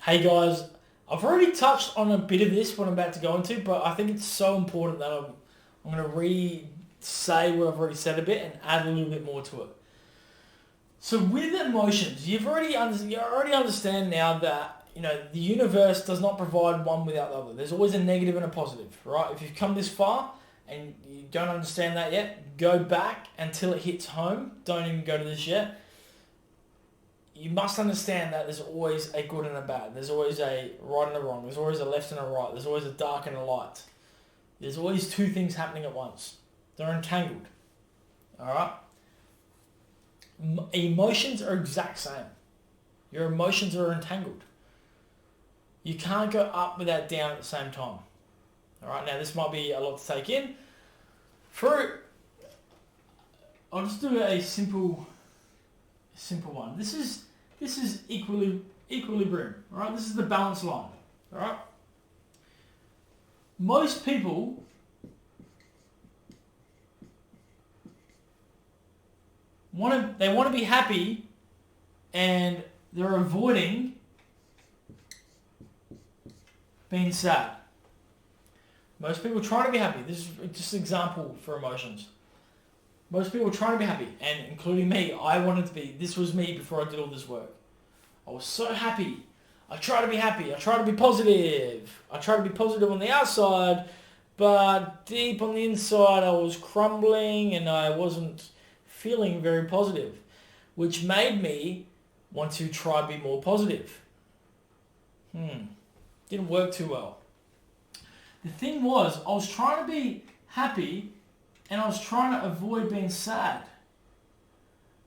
Hey guys, I've already touched on a bit of this what I'm about to go into, but I think it's so important that I'm going to re-say what I've already said a bit and add a little bit more to it. So with emotions, you already understand now that the universe does not provide one without the other. There's always a negative and a positive, right? If you've come this far and you don't understand that yet, go back until it hits home. Don't even go to this yet. You must understand that there's always a good and a bad. There's always a right and a wrong. There's always a left and a right. There's always a dark and a light. There's always two things happening at once. They're entangled. Alright? Emotions are exact same. Your emotions are entangled. You can't go up without down at the same time. Alright, now this might be a lot to take in. I'll just do a simple one. This is equilibrium, all right? This is the balance line, all right? Most people want to be happy, and they're avoiding being sad. Most people try to be happy. This is just an example for emotions. Most people are trying to be happy, and including me, I wanted to be. This was me before I did all this work. I was so happy. I try to be happy. I try to be positive. I try to be positive on the outside, but deep on the inside, I was crumbling and I wasn't feeling very positive, which made me want to try to be more positive. Didn't work too well. The thing was, I was trying to be happy and I was trying to avoid being sad.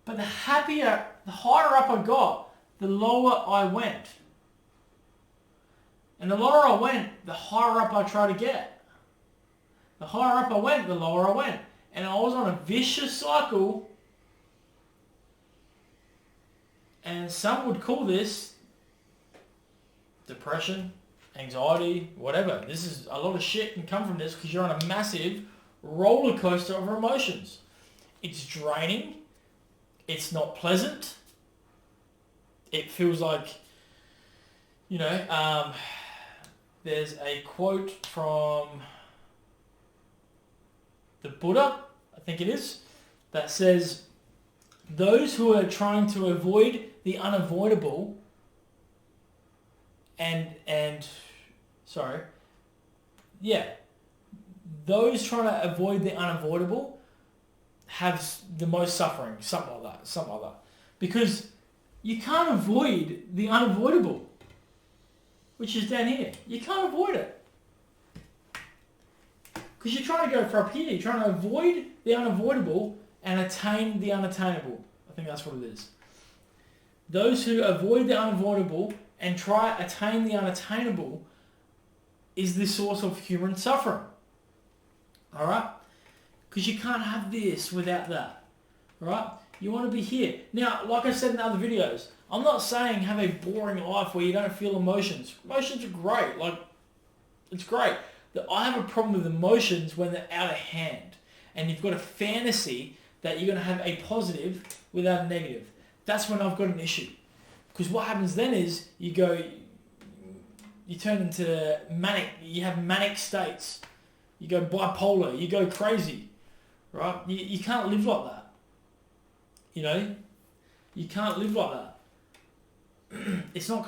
But the higher up I got, the lower I went. And the lower I went, the higher up I tried to get. The higher up I went, the lower I went. And I was on a vicious cycle. And some would call this depression, anxiety, whatever. This is a lot of shit can come from this because you're on a massive roller coaster of emotions. It's draining. It's not pleasant. It feels like, there's a quote from the Buddha, I think it is, that says, those who are trying to avoid the unavoidable those trying to avoid the unavoidable have the most suffering, something like that. Because you can't avoid the unavoidable, which is down here. You can't avoid it. Because you're trying to go for up here. You're trying to avoid the unavoidable and attain the unattainable. I think that's what it is. Those who avoid the unavoidable and try to attain the unattainable is the source of human suffering. Alright? Because you can't have this without that. Alright? You want to be here. Now, like I said in other videos, I'm not saying have a boring life where you don't feel emotions. Emotions are great. It's great. I have a problem with emotions when they're out of hand. And you've got a fantasy that you're going to have a positive without a negative. That's when I've got an issue. Because what happens then is you turn into manic. You have manic states. You go bipolar. You go crazy. Right? You can't live like that. You can't live like that. It's not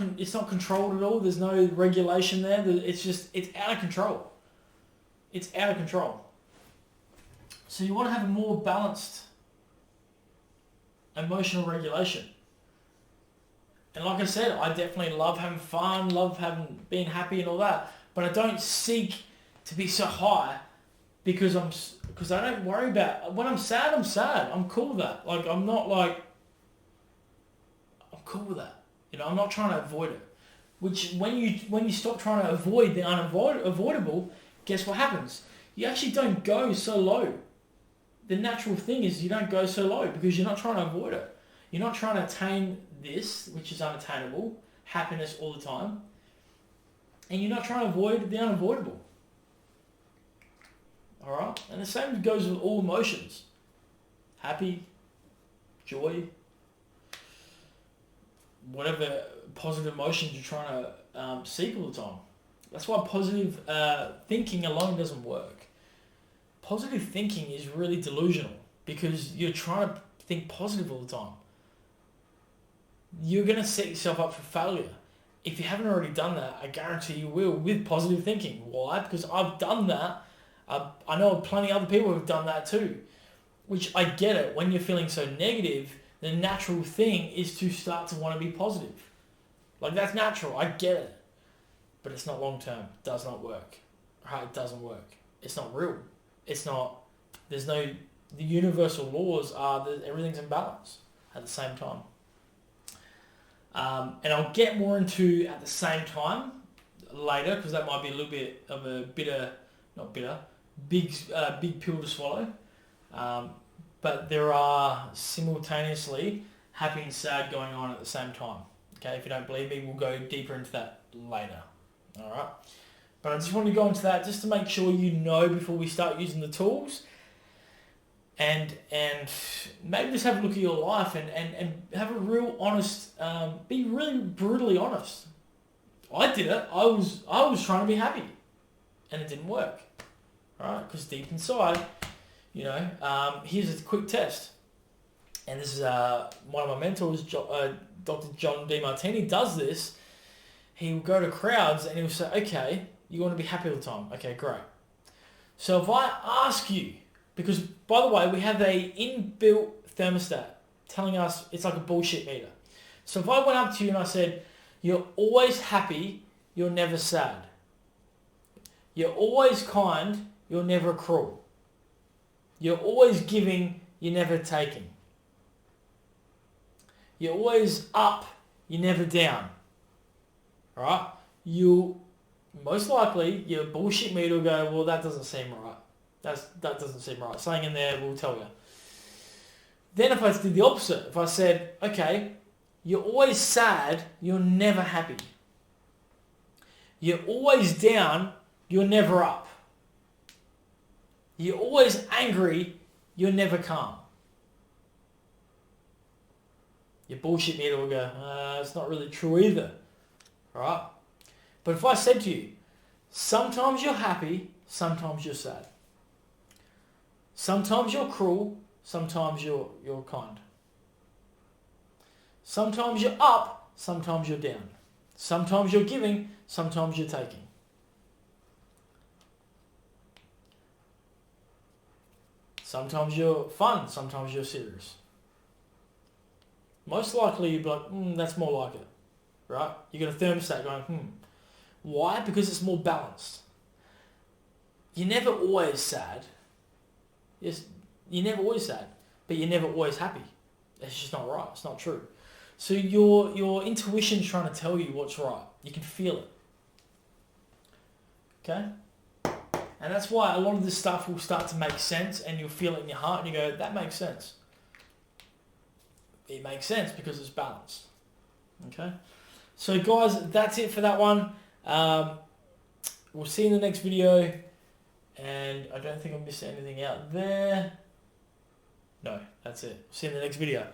controlled at all. There's no regulation there. It's out of control. It's out of control. So you want to have a more balanced emotional regulation. And like I said, I definitely love having fun, love being happy and all that. But I don't seek to be so high because I don't worry about when I'm sad. I'm sad. I'm cool with that. I'm cool with that. I'm not trying to avoid it. Which when you stop trying to avoid the unavoidable, guess what happens? You actually don't go so low. The natural thing is you don't go so low because you're not trying to avoid it. You're not trying to attain this, which is unattainable, happiness all the time. And you're not trying to avoid the unavoidable. Alright? And the same goes with all emotions. Happy, joy, whatever positive emotions you're trying to seek all the time. That's why positive thinking alone doesn't work. Positive thinking is really delusional because you're trying to think positive all the time. You're going to set yourself up for failure. If you haven't already done that, I guarantee you will with positive thinking. Why? Because I've done that. I know plenty of other people who've done that too. Which I get it. When you're feeling so negative, the natural thing is to start to want to be positive. Like, that's natural. I get it. But it's not long term. It does not work. Right? It doesn't work. It's not real. It's not. There's no. The universal laws are that everything's in balance at the same time. And I'll get more into at the same time later because that might be a little bit of a big pill to swallow. But there are simultaneously happy and sad going on at the same time. Okay, if you don't believe me, we'll go deeper into that later. All right. But I just want to go into that just to make sure you know before we start using the tools. And maybe just have a look at your life and have a real honest, be really brutally honest. I did it. I was trying to be happy, and it didn't work, right? Because deep inside, here's a quick test. And this is one of my mentors, Dr. John Demartini, does this. He will go to crowds and he'll say, okay, you want to be happy all the time. Okay, great. So if I ask you, because, by the way, we have a inbuilt thermostat telling us it's like a bullshit meter. So if I went up to you and I said, you're always happy, you're never sad. You're always kind, you're never cruel. You're always giving, you're never taking. You're always up, you're never down. All right? You most likely, your bullshit meter will go, well, that doesn't seem right. That doesn't seem right. Something in there will tell you. Then if I did the opposite, if I said, okay, you're always sad, you're never happy. You're always down, you're never up. You're always angry, you're never calm. Your bullshit meter will go, it's not really true either. Right? But if I said to you, sometimes you're happy, sometimes you're sad. Sometimes you're cruel, sometimes you're kind. Sometimes you're up, sometimes you're down. Sometimes you're giving, sometimes you're taking. Sometimes you're fun, sometimes you're serious. Most likely you'd be like, that's more like it. Right? You got a thermostat going, Why? Because it's more balanced. You're never always sad. Yes, you're never always sad, but you're never always happy. It's just not right. It's not true. So your intuition's trying to tell you what's right. You can feel it. Okay? And that's why a lot of this stuff will start to make sense and you'll feel it in your heart and you go, that makes sense. It makes sense because it's balanced. Okay? So guys, that's it for that one. We'll see you in the next video. And I don't think I missed anything out there. No, that's it. See you in the next video.